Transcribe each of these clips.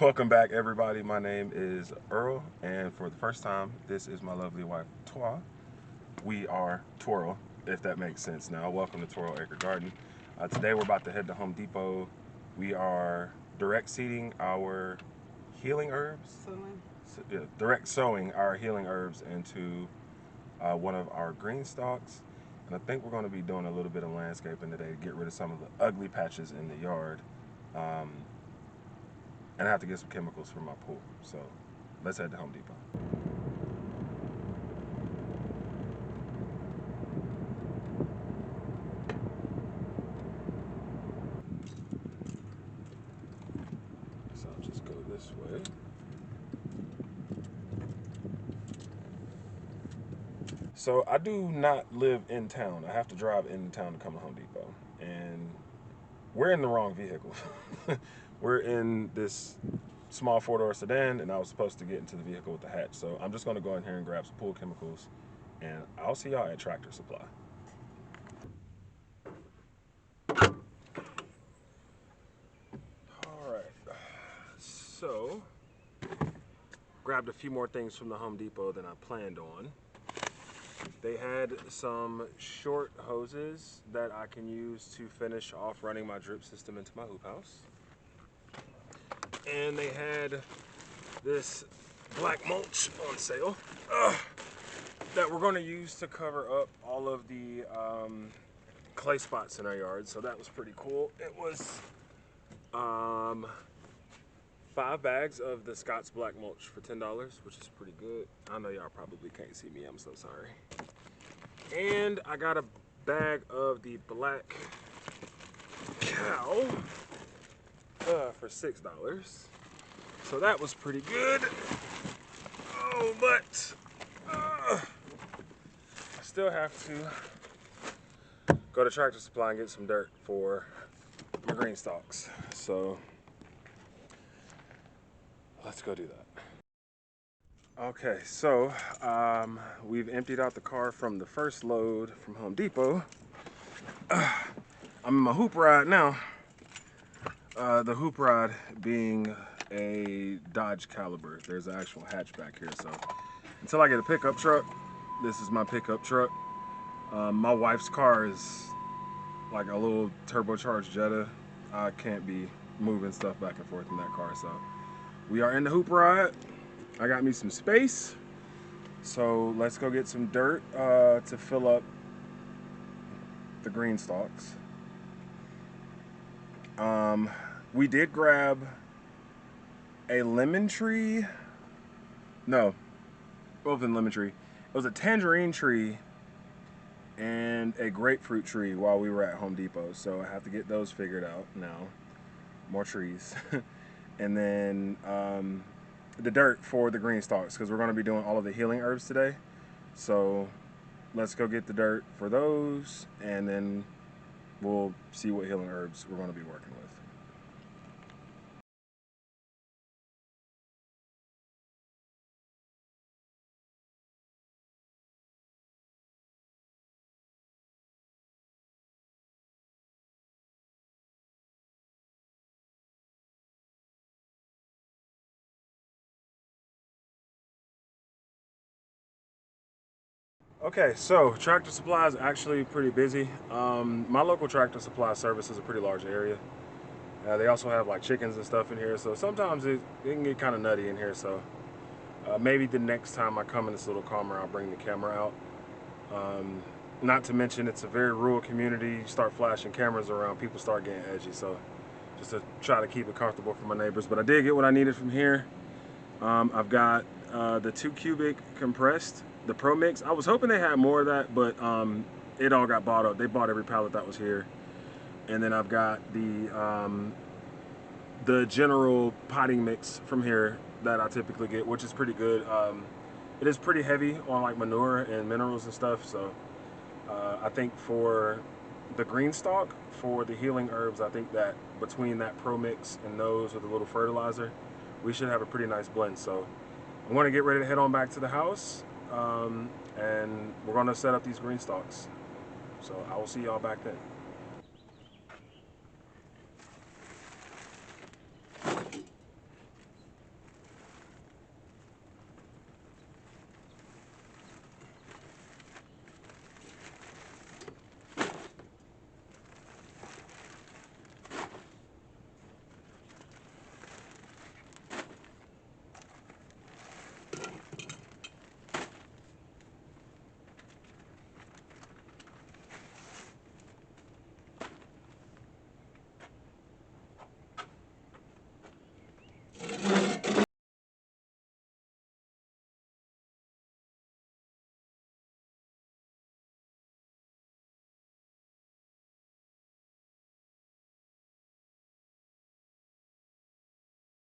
Welcome back, everybody. My name is Earl, and for the first time, this is my lovely wife, Twa. We are Twirl, if that makes sense now. Welcome to Twirl Acre Garden. Today we're about to head to Home Depot. We are direct seeding our healing herbs. Direct sowing our healing herbs into one of our green stalks. And I think we're going to be doing a little bit of landscaping today to get rid of some of the ugly patches in the yard. And I have to get some chemicals for my pool. So let's head to Home Depot. So I'll just go this way. So I do not live in town. I have to drive into town to come to Home Depot. And we're in the wrong vehicle. We're in this small four-door sedan, and I was supposed to get into the vehicle with the hatch. So I'm just going to go in here and grab some pool chemicals, and I'll see y'all at Tractor Supply. All right. So grabbed a few more things from the Home Depot than I planned on. They had some short hoses that I can use to finish off running my drip system into my hoop house. And they had this black mulch on sale that we're going to use to cover up all of the clay spots in our yard. So that was pretty cool. It was 5 bags of the Scott's black mulch for $10, which is pretty good. I know y'all probably can't see me, I'm so sorry. And I got a bag of the black cow for $6. So that was pretty good. Oh, but I still have to go to Tractor Supply and get some dirt for my green stalks. So let's go do that. Okay, so we've emptied out the car from the first load from Home Depot. I'm in my hoop ride now. The hoop ride being a Dodge Caliber. There's an actual hatchback here, so until I get a pickup truck, this is my pickup truck. My wife's car is like a little turbocharged Jetta. I can't be moving stuff back and forth in that car, so we are in the hoop ride. I got me some space, so let's go get some dirt to fill up the green stalks. We did grab a lemon tree. No, both in lemon tree. It was a tangerine tree and a grapefruit tree while we were at Home Depot. So I have to get those figured out now. More trees. And then the dirt for the green stalks, because we're going to be doing all of the healing herbs today. So let's go get the dirt for those, and then we'll see what healing herbs we're going to be working with. Okay, so Tractor Supply is actually pretty busy. My local Tractor Supply service is a pretty large area. They also have like chickens and stuff in here, so sometimes it can get kind of nutty in here. So maybe the next time I come in it's a little calmer, I'll bring the camera out. Not to mention it's a very rural community. You start flashing cameras around, people start getting edgy. So just to try to keep it comfortable for my neighbors. But I did get what I needed from here. I've got the 2 cubic compressed, the Pro Mix. I was hoping they had more of that, but it all got bought up. They bought every pallet that was here. And then I've got the general potting mix from here that I typically get, which is pretty good. It is pretty heavy on like manure and minerals and stuff. So I think for the green stalk, for the healing herbs, I think that between that Pro Mix and those with a little fertilizer, we should have a pretty nice blend. So I'm going to get ready to head on back to the house, and we're going to set up these green stalks. So I will see y'all back then.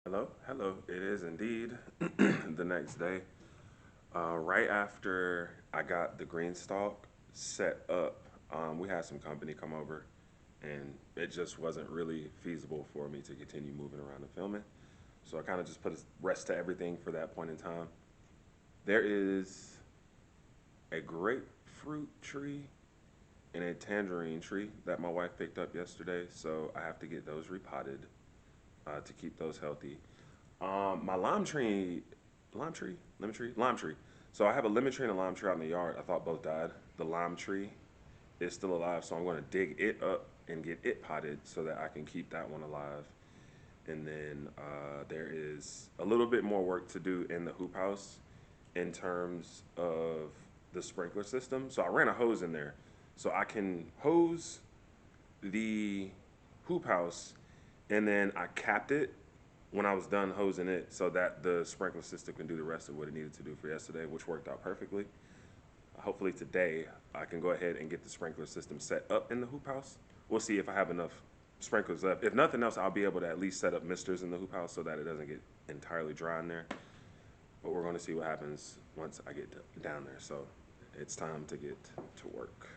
Hello. It is indeed the next day. Right after I got the green stalk set up, we had some company come over, and it just wasn't really feasible for me to continue moving around and filming. So I kind of just put a rest to everything for that point in time. There is a grapefruit tree and a tangerine tree that my wife picked up yesterday, so I have to get those repotted to keep those healthy. My lime tree. So I have a lemon tree and a lime tree out in the yard. I thought both died. The lime tree is still alive, so I'm going to dig it up and get it potted so that I can keep that one alive. And then there is a little bit more work to do in the hoop house in terms of the sprinkler system. So I ran a hose in there, so I can hose the hoop house, and then I capped it when I was done hosing it so that the sprinkler system can do the rest of what it needed to do for yesterday, which worked out perfectly. Hopefully today I can go ahead and get the sprinkler system set up in the hoop house. We'll see if I have enough sprinklers left. If nothing else, I'll be able to at least set up misters in the hoop house so that it doesn't get entirely dry in there. But we're going to see what happens once I get down there. So it's time to get to work.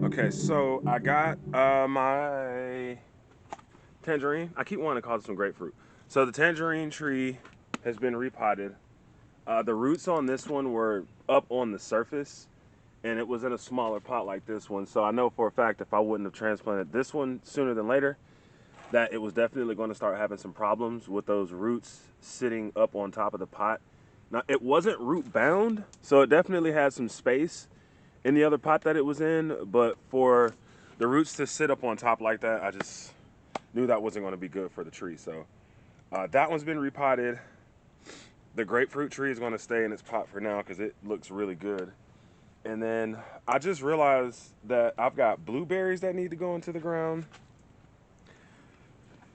Okay, so I got my tangerine. I keep wanting to call it some grapefruit. So the tangerine tree has been repotted. The roots on this one were up on the surface, and it was in a smaller pot like this one. So I know for a fact if I wouldn't have transplanted this one sooner than later, that it was definitely going to start having some problems with those roots sitting up on top of the pot. Now, it wasn't root bound, so it definitely had some space in the other pot that it was in, but for the roots to sit up on top like that, I just knew that wasn't going to be good for the tree. So that one's been repotted. The grapefruit tree is going to stay in its pot for now because it looks really good. And then I just realized that I've got blueberries that need to go into the ground.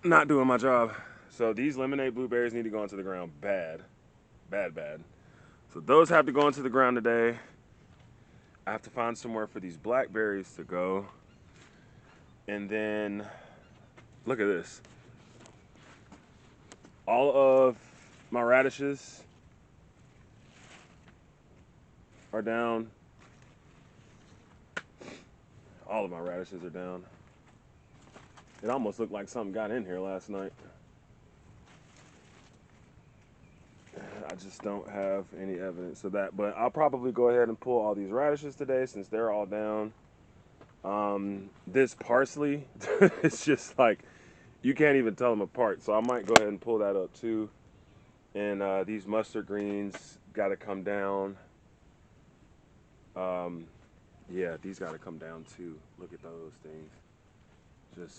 Not doing my job. So these lemonade blueberries need to go into the ground bad. Bad, bad. So those have to go into the ground today. I have to find somewhere for these blackberries to go. And then, look at this. All of my radishes are down. All of my radishes are down. It almost looked like something got in here last night. I just don't have any evidence of that, but I'll probably go ahead and pull all these radishes today since they're all down. This parsley, it's just like, you can't even tell them apart. So I might go ahead and pull that up too. And these mustard greens got to come down. Yeah, these got to come down too. Look at those things. Just,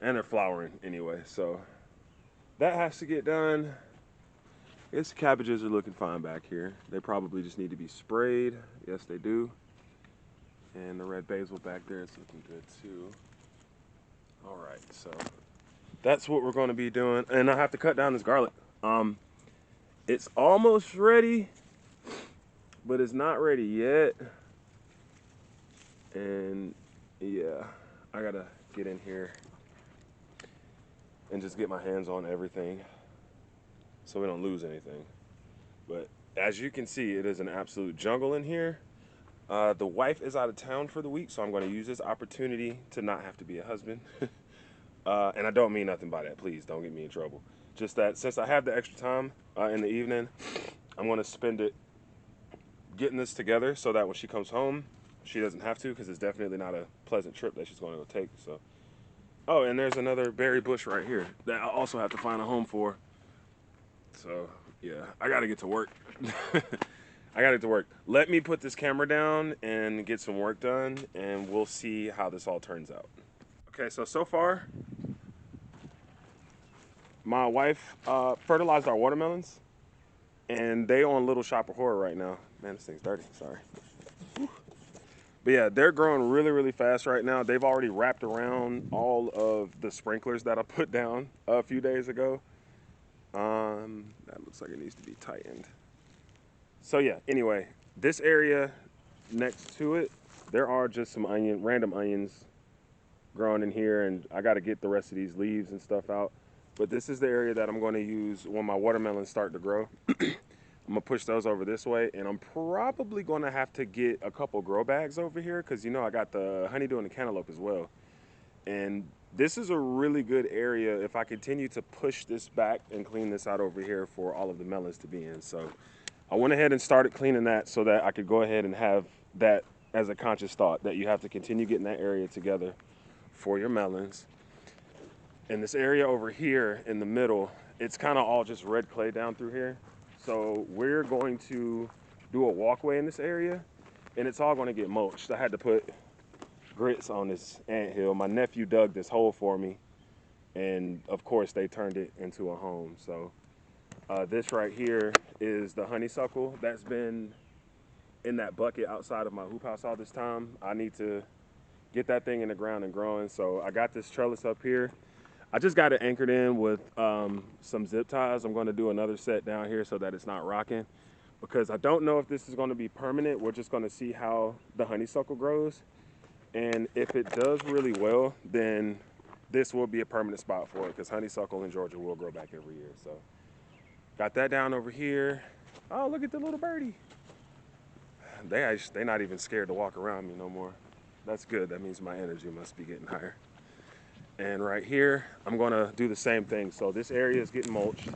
and they're flowering anyway. So that has to get done. I guess the cabbages are looking fine back here. They probably just need to be sprayed. Yes, they do. And the red basil back there is looking good too. All right, so that's what we're going to be doing. And I have to cut down this garlic. It's almost ready, but it's not ready yet. And yeah, I gotta get in here and just get my hands on everything so we don't lose anything. But as you can see, it is an absolute jungle in here. The wife is out of town for the week, so I'm going to use this opportunity to not have to be a husband. And I don't mean nothing by that. Please don't get me in trouble. Just that since I have the extra time in the evening, I'm going to spend it getting this together so that when she comes home, she doesn't have to, because it's definitely not a pleasant trip that she's going to go take. So, oh, and there's another berry bush right here that I also have to find a home for. So, yeah, I got to get to work. I got to get to work. Let me put this camera down and get some work done, and we'll see how this all turns out. Okay, so far, my wife fertilized our watermelons, and they on Little Shop of Horror right now. Man, this thing's dirty, sorry. Whew. But yeah, they're growing really, really fast right now. They've already wrapped around all of the sprinklers that I put down a few days ago. That looks like it needs to be tightened. So yeah, anyway, this area next to it, there are just some random onions growing in here, and I got to get the rest of these leaves and stuff out. But this is the area that I'm going to use when my watermelons start to grow. I'm gonna push those over this way, and I'm probably gonna have to get a couple grow bags over here because, you know, I got the honeydew and the cantaloupe as well. And this is a really good area if I continue to push this back and clean this out over here for all of the melons to be in. So I went ahead and started cleaning that so that I could go ahead and have that as a conscious thought, that you have to continue getting that area together for your melons. And this area over here in the middle, it's kind of all just red clay down through here. So we're going to do a walkway in this area, and it's all going to get mulched. I had to put grits on this anthill. My nephew dug this hole for me, and of course they turned it into a home. So this right here is the honeysuckle that's been in that bucket outside of my hoop house all this time. I need to get that thing in the ground and growing. So I got this trellis up here. I just got it anchored in with some zip ties. I'm going to do another set down here so that it's not rocking, because I don't know if this is going to be permanent. We're just going to see how the honeysuckle grows. And if it does really well, then this will be a permanent spot for it, because honeysuckle in Georgia will grow back every year. So got that down over here. Oh, look at the little birdie. They're not even scared to walk around me no more. That's good. That means my energy must be getting higher. And right here, I'm gonna do the same thing. So this area is getting mulched.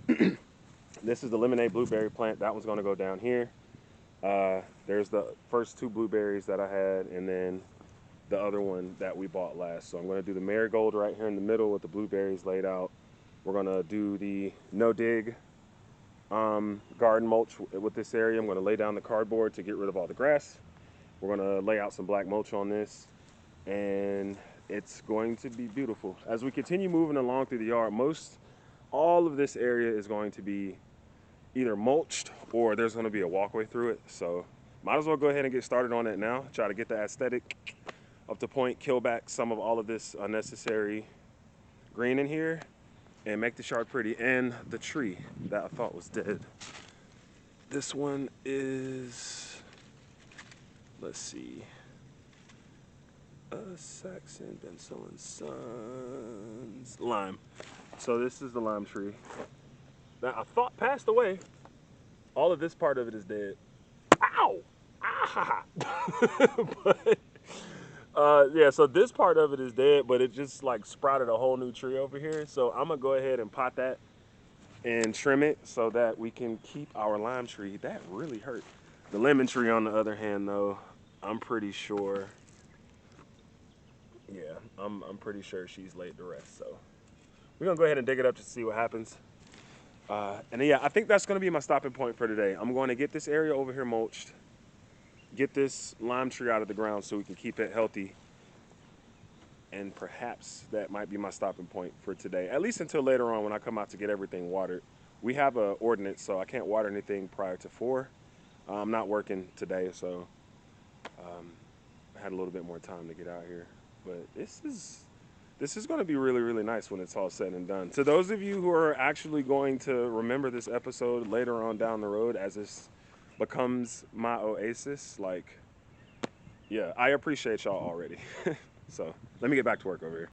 This is the lemonade blueberry plant. That one's gonna go down here. There's the first two blueberries that I had, and then the other one that we bought last. So I'm gonna do the marigold right here in the middle with the blueberries laid out. We're gonna do the no-dig garden mulch with this area. I'm gonna lay down the cardboard to get rid of all the grass. We're gonna lay out some black mulch on this, and it's going to be beautiful. As we continue moving along through the yard, most all of this area is going to be either mulched or there's going to be a walkway through it. So might as well go ahead and get started on it now. Try to get the aesthetic up to point, kill back some of all of this unnecessary green in here, and make the yard pretty. And the tree that I thought was dead. This one is, let's see, Saxon, Benso and Sons, lime. So this is the lime tree that I thought passed away. All of this part of it is dead. Ow! Ah! But yeah, so this part of it is dead, but it just like sprouted a whole new tree over here. So I'm gonna go ahead and pot that and trim it so that we can keep our lime tree. That really hurt. The lemon tree, on the other hand, though, I'm pretty sure. Yeah, I'm pretty sure she's laid to rest. So we're gonna go ahead and dig it up to see what happens. And yeah, I think that's gonna be my stopping point for today. I'm going to get this area over here mulched, get this lime tree out of the ground so we can keep it healthy. And perhaps that might be my stopping point for today, at least until later on when I come out to get everything watered. We have an ordinance, so I can't water anything prior to 4. I'm not working today, so I had a little bit more time to get out here. But this is going to be really, really nice when it's all said and done. To those of you who are actually going to remember this episode later on down the road as this becomes my oasis, like, yeah, I appreciate y'all already. So let me get back to work over here.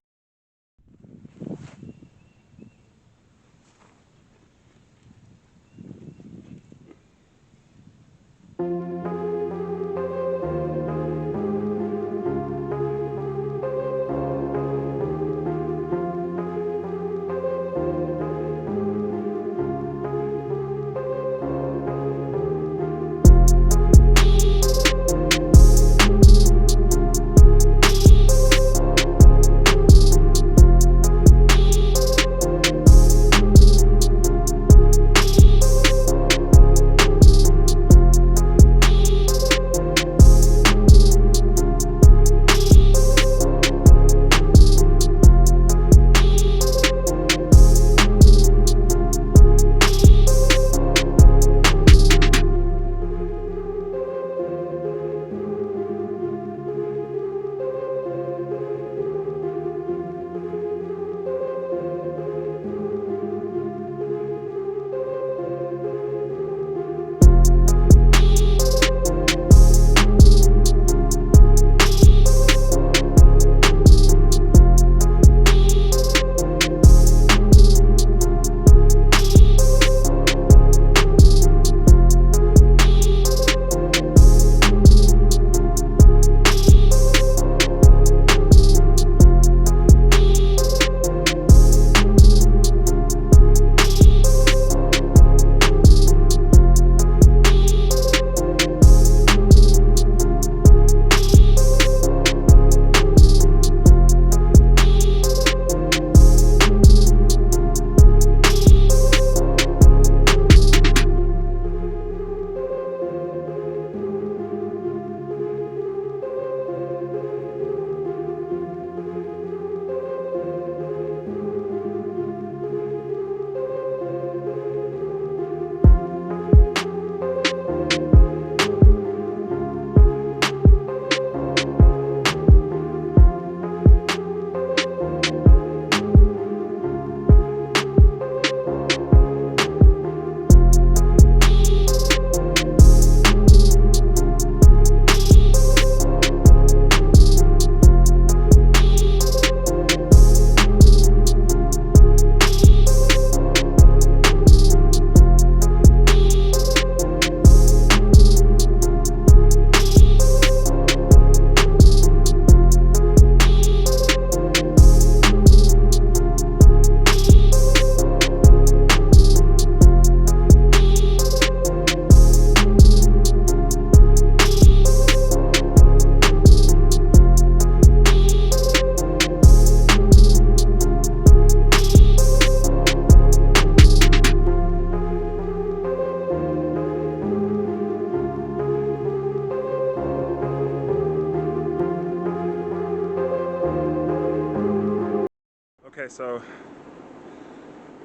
Okay, so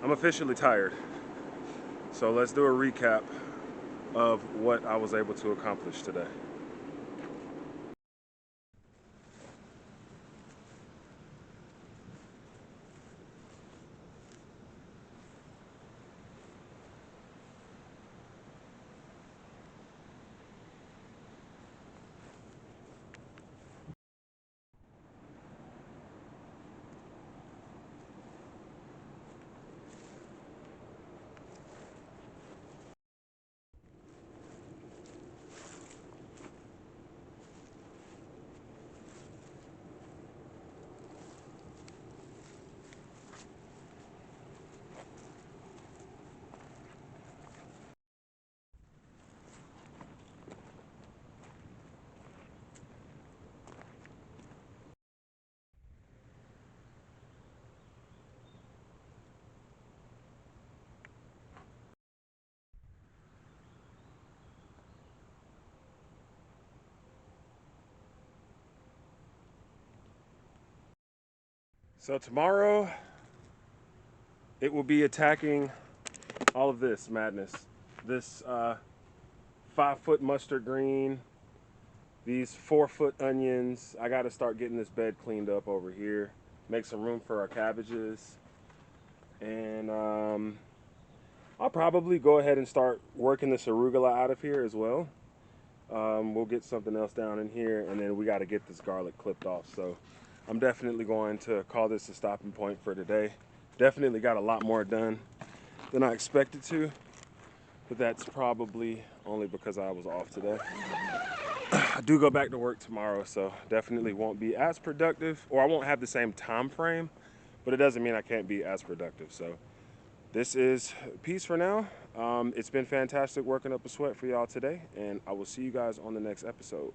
I'm officially tired. So let's do a recap of what I was able to accomplish today. So tomorrow, it will be attacking all of this madness. This 5-foot mustard green, these 4-foot onions. I gotta start getting this bed cleaned up over here. Make some room for our cabbages. And I'll probably go ahead and start working this arugula out of here as well. We'll get something else down in here, and then we gotta get this garlic clipped off. So I'm definitely going to call this a stopping point for today. Definitely got a lot more done than I expected to, but that's probably only because I was off today. I do go back to work tomorrow, so definitely won't be as productive, or I won't have the same time frame, but it doesn't mean I can't be as productive. So this is peace for now. It's been fantastic working up a sweat for y'all today, and I will see you guys on the next episode.